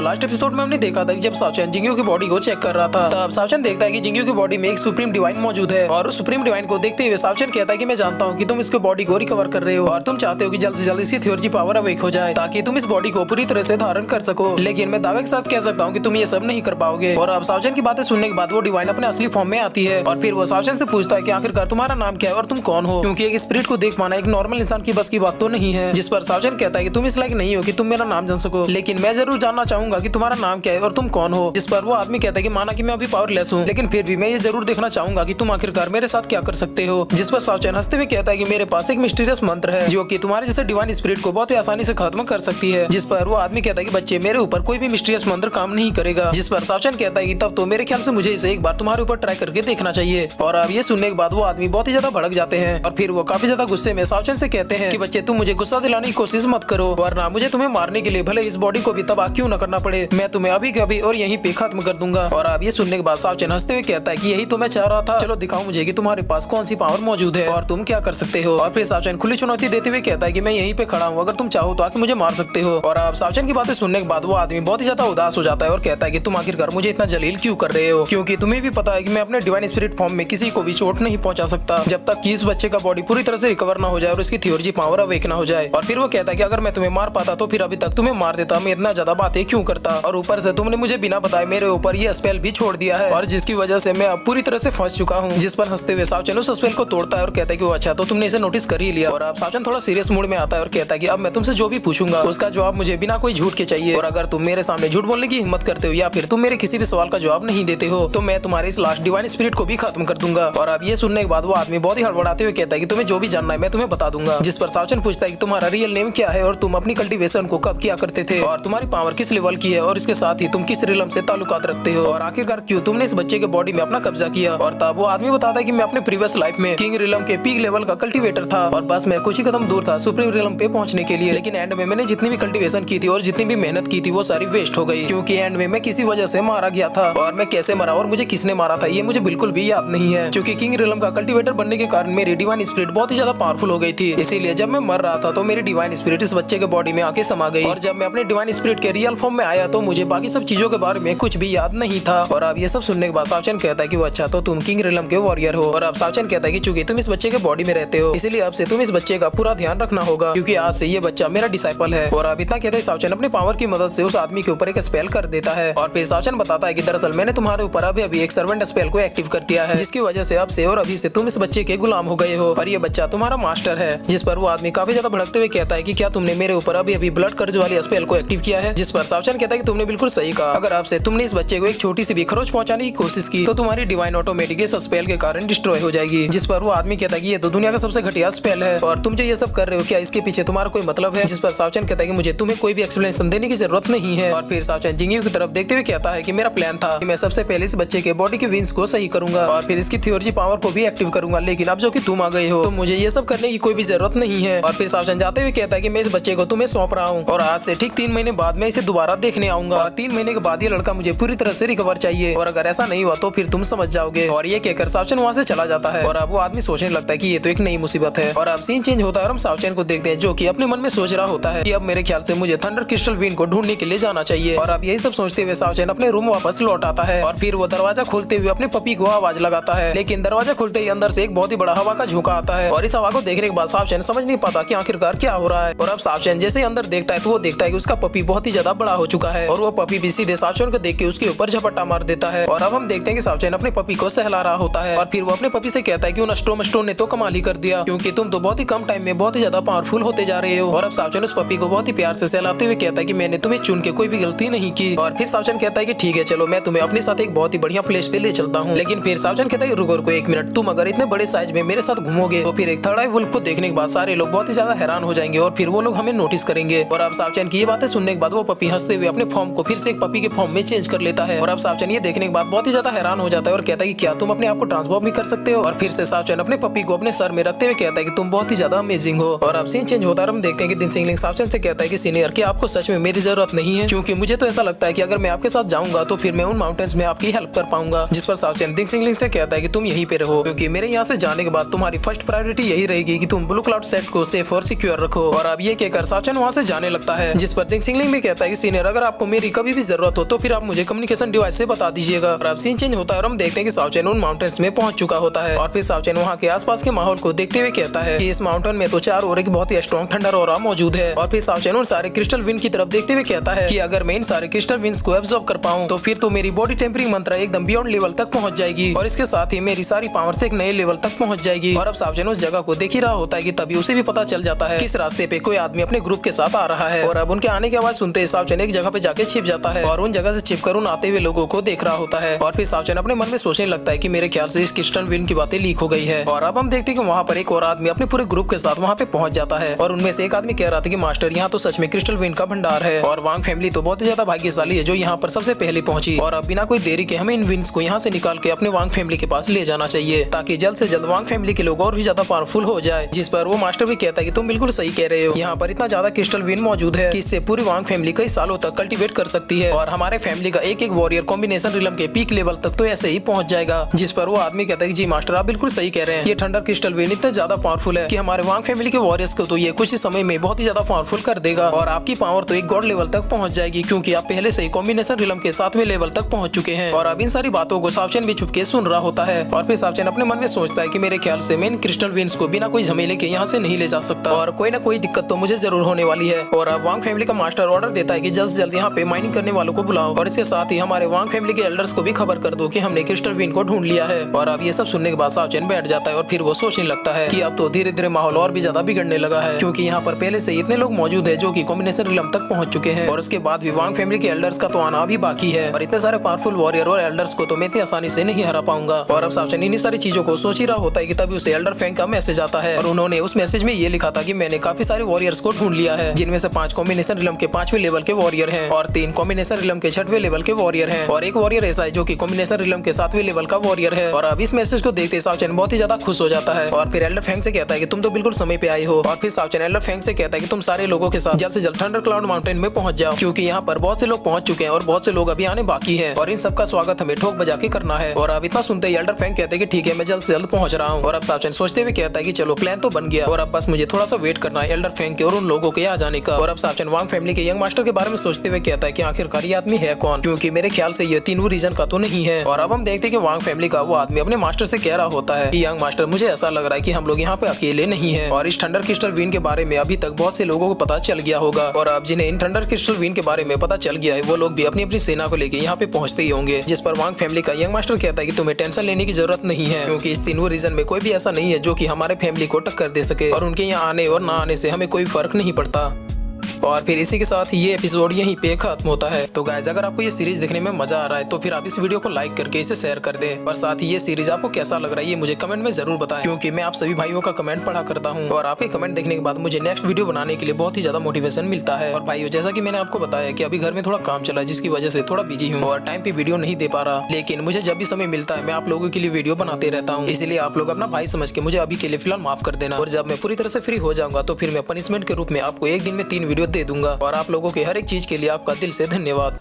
Last episode में हमने देखा था कि जब सावचन जिंगू की बॉडी को चेक कर रहा था तब सावचन देखता है कि जिंगू की बॉडी में एक सुप्रीम डिवाइन मौजूद है और उस सुप्रीम डिवाइन को देखते हुए सावचन कहता है कि मैं जानता हूँ कि तुम इसके बॉडी को रिकवर कर रहे हो और तुम चाहते हो कि जल्द से जल्द इसकी थ्योरी पावर अवेक हो जाए ताकि तुम इस बॉडी को पूरी तरह से धारण कर सको। लेकिन मैं दावे के साथ कह सकता हूँ कि तुम ये सब नहीं कर पाओगे। और अब सावचन की बातें सुनने के बाद वो डिवाइन अपने असली फॉर्म में आती है और फिर वो सावचन से पूछता है कि आखिरकार तुम्हारा नाम क्या है और तुम कौन हो, क्योंकि एक स्पिरिट को देख पाना एक नॉर्मल इंसान की बस की बात तो नहीं है। जिस पर सावचन कहता है कि तुम इस लायक नहीं हो कि तुम मेरा नाम जान सको, लेकिन मैं जरूर जानना चाहूंगा कि तुम्हारा नाम क्या है और तुम कौन हो। जिस पर वो आदमी कहता है कि माना कि मैं अभी पावरलेस हूँ, लेकिन फिर भी मैं ये जरूर देखना चाहूंगा कि तुम आखिरकार मेरे साथ क्या कर सकते हो। जिस पर सावचन हंसते हुए कहता है कि मेरे पास एक मिस्टीरियस मंत्र है जो कि तुम्हारे जैसे डिवाइन स्पिरिट को बहुत ही आसानी से खत्म कर सकती है। जिस पर वो आदमी कहता है कि बच्चे मेरे ऊपर कोई भी मिस्टीरियस मंत्र काम नहीं करेगा। जिस पर सावचन कहता है कि तब तो मेरे ख्याल से मुझे इसे एक बार तुम्हारे ऊपर ट्राई करके देखना चाहिए। और अब ये सुनने के बाद वो आदमी बहुत ही ज्यादा भड़क जाते हैं और फिर वो काफी ज्यादा गुस्से में सावचन से कहते हैं कि बच्चे तुम मुझे गुस्सा दिलाने की कोशिश मत करो, वरना मुझे तुम्हें मारने के लिए भले इस बॉडी को भी तबाह क्यों न करना पड़े, मैं तुम्हें अभी के अभी और यहीं पे खत्म कर दूंगा। और अब ये सुनने के बाद सावचन हंसते हुए कहता है कि यही तो मैं चाह रहा था, चलो दिखाओ मुझे कि तुम्हारे पास कौन सी पावर मौजूद है और तुम क्या कर सकते हो। और फिर सावचन खुली चुनौती देते हुए कहता है कि मैं यहीं पे खड़ा हूँ, अगर तुम चाहो तो आके मुझे मार सकते हो। और अब सावचन की बातें सुनने के बाद वो आदमी बहुत ही ज्यादा उदास हो जाता है और कहता है कि तुम आखिरकार मुझे इतना जलील क्यों कर रहे हो, क्योंकि तुम्हें भी पता है कि मैं अपने डिवाइन स्पिरिट फॉर्म में किसी को भी चोट नहीं पहुंचा सकता जब तक कि इस बच्चे का बॉडी पूरी तरह से रिकवर ना हो जाए और इसकी थ्योरी पावर अवेक ना हो जाए। और फिर वो कहता है कि अगर मैं तुम्हें मार पाता तो फिर अभी तक तुम्हें मार देता, मैं इतना ज्यादा बातें क्यों करता, और ऊपर से तुमने मुझे बिना बताए मेरे ऊपर ये स्पेल भी छोड़ दिया है और जिसकी वजह से मैं अब पूरी तरह से फंस चुका हूँ। जिस पर हंसते हुए सावचन उस स्पेल को तोड़ता है और कहता है कि वो अच्छा तो तुमने इसे नोटिस कर ही लिया। और अब सावचन थोड़ा सीरियस मूड में आता है और कहता है कि अब मैं तुमसे जो भी पूछूंगा उसका जवाब मुझे बिना कोई झूठ के चाहिए, और अगर तुम मेरे सामने झूठ बोलने की हिम्मत करते हो या फिर तुम मेरे किसी भी सवाल का जवाब नहीं देते हो तो मैं तुम्हारे इस लास्ट डिवाइन स्पिरिट को भी खत्म कर दूंगा। और अब ये सुनने के बाद वो आदमी बहुत ही हड़बड़ाते हुए कहता है कि तुम्हें जो भी जानना है मैं तुम्हें बता दूंगा। जिस पर सावचन पूछता है कि तुम्हारा रियल नेम क्या है और तुम अपनी कल्टीवेशन को कब किया करते थे और तुम्हारी पावर किस लेवल की है और इसके साथ ही तुम किस रिलम से ताल्लुकात रखते हो और आखिरकार क्यों तुमने इस बच्चे के बॉडी में अपना कब्जा किया। और तब वो आदमी बताता है कि मैं अपने प्रीवियस लाइफ में किंग रिलम के पीक लेवल का कल्टीवेटर था और बस मैं कुछ ही कदम दूर था सुप्रीम रिलम पे पहुंचने के लिए, लेकिन एंड में मैंने जितनी भी कल्टीवेशन की थी और जितनी भी मेहनत की थी वो सारी वेस्ट हो गई, क्योंकि एंड में मैं किसी वजह से मारा गया था। और मैं कैसे मरा और मुझे किसने मारा था ये मुझे बिल्कुल भी याद नहीं है, क्योंकि किंग रिलम का कल्टीवेटर बनने के कारण मेरी डिवाइन स्पिरिट बहुत ही ज्यादा पावरफुल हो गई थी। इसीलिए जब मैं मर रहा था तो मेरी डिवाइन स्पिरिट इस बच्चे के बॉडी में आके समा गई और जब मैं अपने डिवाइन स्पिरिट के रियल फॉर्म में आया तो मुझे बाकी सब चीजों के बारे में कुछ भी याद नहीं था। और अब ये सब सुनने के बाद सावचन कहता है कि वो अच्छा तो तुम किंग रिलम के वॉरियर हो। और अब सावचन कहता है कि चूंकि तुम इस बच्चे के बॉडी में रहते हो इसलिए अब से तुम इस बच्चे का पूरा ध्यान रखना होगा, क्योंकि आज से ये बच्चा मेरा डिसाइपल है। और अब इतना कहते हैं सावचन अपने पावर की मदद से उस आदमी के ऊपर एक स्पेल कर देता है और फिर सावचन बताता है कि दरअसल मैंने तुम्हारे ऊपर अभी एक सर्वेंट स्पेल को एक्टिव कर दिया है, जिसकी वजह से अब से और अभी से तुम इस बच्चे के गुलाम हो गए हो और ये बच्चा तुम्हारा मास्टर है। जिस पर वो आदमी काफी ज्यादा भड़कते हुए कहता है कि क्या तुमने मेरे ऊपर अभी ब्लड कर्ज वाली स्पेल को एक्टिव किया है। जिस पर सावचन कहता है कि तुमने बिल्कुल सही कहा, अगर आपसे तुमने इस बच्चे को एक छोटी सी भी खरोच पहुंचाने की कोशिश की तो तुम्हारी डिवाइन ऑटोमेटिक इस स्पेल के कारण डिस्ट्रॉय हो जाएगी। जिस पर वो आदमी कहता है कि ये तो दुनिया का सबसे घटिया स्पेल है और तुम जो ये सब कर रहे हो क्या इसके पीछे तुम्हारा कोई मतलब है। जिस पर सावचन कहता है कि मुझे तुम्हें कोई भी एक्सप्लेनेशन देने की जरूरत नहीं है। और फिर सावचन जिंगू की तरफ देखते हुए कहता है कि मेरा प्लान था कि मैं सबसे पहले इस बच्चे के बॉडी के विंग्स को सही करूंगा और फिर इसकी थ्योरी पावर को भी एक्टिव करूंगा, लेकिन अब जो कि तुम आ गए हो तो मुझे ये सब करने की कोई भी जरूरत नहीं है। और फिर सावचन जाते हुए कहता है कि मैं इस बच्चे को तुम्हें सौंप रहा हूँ और आज से ठीक 3 महीने बाद मैं इसे दोबारा देखने आऊंगा और 3 महीने के बाद ये लड़का मुझे पूरी तरह से रिकवर चाहिए और अगर ऐसा नहीं हुआ तो फिर तुम समझ जाओगे। और ये कहकर सावचन वहाँ से चला जाता है और अब वो आदमी सोचने लगता है कि ये तो एक नई मुसीबत है। और अब सीन चेंज होता है और हम सावचन को देखते हैं जो कि अपने मन में सोच रहा होता है कि अब मेरे ख्याल से मुझे थंडर क्रिस्टल विन को ढूंढने के लिए जाना चाहिए। और अब यही सब सोचते हुए सावचन अपने रूम वापस लौट आता है और फिर वो दरवाजा खोलते हुए अपने पपी को आवाज लगाता है, लेकिन दरवाजा खुलते ही अंदर से एक बहुत ही बड़ा हवा का झोंका आता है और इस हवा को देखने के बाद सावचन समझ नहीं पाता कि आखिरकार क्या हो रहा है। और अब सावचन जैसे अंदर देखता है तो वो देखता है कि उसका पपी बहुत ही ज्यादा बड़ा हो चुका है और वो पपी भी सीधे सावचन को देख के उसके ऊपर झपट्टा मार देता है। और अब हम देखते हैं कि सावचन अपने पपी को सहला रहा होता है और फिर वो अपने पपी से कहता है कि उन स्टोन ने तो कमाल ही कर दिया, क्योंकि तुम तो बहुत ही कम टाइम में बहुत ही ज्यादा पावरफुल होते जा रहे हो। और अब सावचन उस पपी को बहुत ही प्यार से सहलाते हुए कहता है कि मैंने तुम्हें चुन के कोई भी गलती नहीं की। और फिर सावचन कहता है कि ठीक है चलो मैं तुम्हें अपने साथ एक बहुत ही बढ़िया प्लेस पे ले चलता हूँ, लेकिन फिर सावचन कहता है रुको 1 मिनट, तुम अगर इतने बड़े साइज में मेरे साथ घूमोगे तो फिर एक थर्ड आई वुल्फ को देखने के बाद सारे लोग बहुत ही ज्यादा हैरान हो जाएंगे और फिर वो लोग हमें नोटिस करेंगे। और अब सावचन की ये बातें सुनने के बाद वो पपी हंसते हुए अपने फॉर्म को फिर से एक पपी के फॉर्म में चेंज कर लेता है। और अब सावचन ये देखने के बाद बहुत ही ज्यादा हैरान हो जाता है और कहता है कि क्या तुम अपने आप को ट्रांसफॉर्म भी कर सकते हो। और फिर से सावचन अपने पपी को अपने सर में रखते हुए कहता है कि तुम बहुत ही ज्यादा अमेजिंग हो। और अब सीन चेंज होता है, हम देखते हैं कि दिनसिंगलिंग सावचन से कहता है कि सीनियर क्या आपको सच में मेरी जरूरत नहीं है, क्योंकि मुझे तो ऐसा लगता है कि अगर मैं आपके साथ जाऊंगा तो फिर मैं उन माउंटेन्स में आपकी हेल्प कर पाऊंगा। जिस पर सावचन दिनसिंगलिंग से कहता है कि तुम यहीं पे रहो, क्योंकि मेरे यहाँ से जाने के बाद तुम्हारी फर्स्ट प्रायोरिटी यही रहेगी कि तुम ब्लू क्लाउड सेट को सेफ और सिक्योर रखो। और अब ये कहकर सावचन वहाँ से जाने लगता है। जिस पर दिनसिंगलिंग भी कहता है कि सीनियर अगर अगर आपको मेरी कभी भी जरूरत हो तो फिर आप मुझे कम्युनिकेशन डिवाइस से बता दीजिएगा। और अब सीन चेंज होता है और हम देखते हैं कि साओचेन उन माउंटेन्स में पहुंच चुका होता है और फिर साओचेन वहाँ के आसपास के माहौल को देखते हुए कहता है कि इस माउंटेन में तो चारों ओर एक बहुत ही स्ट्रॉन्ग ठंडा ऑरा मौजूद है। और फिर साओचेन उन सारे क्रिस्टल विंड की तरफ देखते हुए कहता है कि अगर मैं इन सारे क्रिस्टल विंड्स को एब्जॉर्ब कर पाऊं तो फिर तो मेरी बॉडी टेम्परिंग मंत्रा एकदम बियॉन्ड लेवल तक पहुंच जाएगी और इसके साथ ही मेरी सारी पावर्स एक नए लेवल तक पहुंच जाएगी। और अब साओचेन उस जगह को देख ही रहा होता है कि तभी उसे भी पता चल जाता है कि इस रास्ते पे कोई आदमी अपने ग्रुप के साथ आ रहा है। और अब उनके आने की आवाज सुनते ही साओचेन एक जगह पे जाके छिप जाता है और उन जगह से छिपकर उन आते हुए लोगों को देख रहा होता है। और फिर साओचेन अपने मन में सोचने लगता है कि मेरे ख्याल से इस क्रिस्टल विंड की बातें लीक हो गई है। और अब हम देखते हैं कि वहाँ पर एक और आदमी अपने पूरे ग्रुप के साथ वहाँ पे पहुंच जाता है और उनमें से एक आदमी कह रहा था कि मास्टर यहाँ तो सच में क्रिस्टल विंड का भंडार है और वांग फैमिली तो बहुत ही ज्यादा भाग्यशाली है जो यहाँ पर सबसे पहले पहुंची। और अब बिना कोई देरी के हमें इन विंड्स को यहाँ से निकाल के अपने वांग फैमिली के पास ले जाना चाहिए ताकि जल्द से जल्द वांग फैमिली के लोग और भी ज्यादा पावरफुल हो जाए। जिस पर वो मास्टर भी कहता है कि तुम बिल्कुल सही कह रहे हो, यहाँ पर इतना ज्यादा क्रिस्टल विंड मौजूद है कि इससे पूरी वांग फैमिली कई सालों तक कल्टीवेट कर सकती है और हमारे फैमिली का एक एक वॉरियर कॉम्बिनेशन रिलम के पीक लेवल तक तो ऐसे ही पहुंच जाएगा। जिस पर वो आदमी कहता है कि जी मास्टर आप बिल्कुल सही कह रहे हैं, ये थंडर क्रिस्टल विंड इतना ज्यादा पावरफुल है कि हमारे वांग फैमिली के वॉरियर्स को तो ये कुछ ही समय में बहुत ही ज्यादा पावरफुल कर देगा और आपकी पावर तो एक गॉड लेवल तक पहुंच जाएगी क्योंकि आप पहले से ही कॉम्बिनेशन रिलम के 7वें लेवल तक पहुंच चुके हैं। और अब इन सारी बातों को साओचेन भी चुपके सुन रहा होता है और फिर साओचेन अपने मन में सोचता है कि मेरे ख्याल से मैं इन क्रिस्टल विंड्स को बिना कोई झमेले के यहाँ से नहीं ले जा सकता और कोई ना कोई दिक्कत तो मुझे जरूर होने वाली है। और अब वांग फैमिली का मास्टर ऑर्डर देता है कि जल्द से जल्द यहाँ पे माइनिंग करने वालों को बुलाओ और इसके साथ ही हमारे वांग फैमिली के एल्डर्स को भी खबर कर दो कि हमने क्रिस्टल विंड को ढूंढ लिया है। और अब ये सब सुनने के बाद साओचेन बैठ जाता है और फिर वो सोचने लगता है कि अब तो धीरे धीरे माहौल और भी ज्यादा बिगड़ने लगा है क्योंकि यहाँ पर पहले से इतने लोग मौजूद है जो की कॉम्बिनेशन रिलम तक पहुंच चुके हैं और उसके बाद भी वांग फैमिली के एल्डर्स का तो आना भी बाकी है और इतने सारे पावरफुल वॉरियर और एल्डर्स को तो मैं इतनी आसानी से नहीं हरा पाऊंगा। और अब साओचेन इन्हीं सारी चीजों को सोच ही रहा होता है कि तभी उसे एल्डर फैंग का मैसेज आता है और उन्होंने उस मैसेज में ये लिखा था कि मैंने काफी सारे वॉरियर्स को ढूंढ लिया है जिनमें से 5 कॉम्बिनेशन रिलम के 5वें लेवल के वॉरियर हैं और 3 कॉम्बिनेशन रिलम के 6वें लेवल के वॉरियर हैं और एक वॉरियर ऐसा है जो कि कॉम्बिनेशन रिलम के 7वें लेवल का वॉरियर है। और अब इस मैसेज को देखते साओचेन बहुत ही ज्यादा खुश हो जाता है और फिर एल्डर फैंग से कहता है कि तुम तो बिल्कुल समय पे आए हो। और फिर साओचेन एल्डर फैंग से कहता है कि तुम सारे लोगों के साथ जल्द से जल्द थंडर क्लाउड माउंटेन में पहुंच जाओ क्योंकि यहाँ पर बहुत से लोग पहुंच चुके हैं और बहुत से लोग अभी आने बाकी है और इन सबका स्वागत हमें ठोक बजा के करना है। और अब इतना सुनते ही एल्डर फैंग कहते हैं कि ठीक है मैं जल्द से जल्द पहुंच रहा हूँ। और अब साओचेन सोचते हुए कहता है कि चलो प्लान तो बन गया और अब बस मुझे थोड़ा सा वेट करना है एल्डर फैंग के और उन लोगों के आ जाने का। और अब साओचेन वांग फैमिली के यंग मास्टर के बारे में सोचते हुए कहता है कि आखिरकार ये आदमी है कौन क्योंकि मेरे ख्याल से ये तीनों रीजन का तो नहीं है। और अब हम देखते हैं कि वांग फैमिली का वो आदमी अपने मास्टर से कह रहा होता है कि यंग मास्टर मुझे ऐसा लग रहा है कि हम लोग यहाँ पे अकेले नहीं है और इस थंडर क्रिस्टल विंड के बारे में अभी तक बहुत से लोगों को पता चल गया होगा और अब जिन्हें इन थंडर क्रिस्टल विंड के बारे में पता चल गया है वो लोग भी अपनी अपनी सेना को लेकर यहाँ पे पहुंचते ही होंगे। जिस पर वांग फैमिली का यंग मास्टर कहता है कि तुम्हें टेंशन लेने की जरूरत नहीं है क्योंकि इस तीनों रीजन में कोई भी ऐसा नहीं है जो कि हमारे फैमिली को टक्कर दे सके और उनके यहाँ आने और ना आने से हमें कोई फर्क नहीं पड़ता। और फिर इसी के साथ ये एपिसोड यहीं पे खत्म होता है। तो गाइस अगर आपको ये सीरीज देखने में मजा आ रहा है तो फिर आप इस वीडियो को लाइक करके इसे शेयर कर दें और साथ ही ये सीरीज आपको कैसा लग रहा है ये मुझे कमेंट में जरूर बताएं क्योंकि मैं आप सभी भाइयों का कमेंट पढ़ा करता हूँ और आपके कमेंट देखने के बाद मुझे नेक्स्ट वीडियो बनाने के लिए बहुत ही ज्यादा मोटिवेशन मिलता है। और भाइयों जैसा की मैंने आपको बताया कि अभी घर में थोड़ा काम चला जिसकी वजह से थोड़ा बिजी हूँ और टाइम पे वीडियो नहीं दे पा रहा, लेकिन मुझे जब भी समय मिलता है मैं आप लोगों के लिए वीडियो बनाते रहता हूँ। इसलिए आप लोग अपना भाई समझ के मुझे अभी के लिए फिलहाल माफ कर देना और जब मैं पूरी तरह से फ्री हो जाऊंगा तो फिर मैं पनिशमेंट के रूप में आपको एक दिन में 3 वीडियो दे दूंगा। और आप लोगों के हर एक चीज के लिए आपका दिल से धन्यवाद।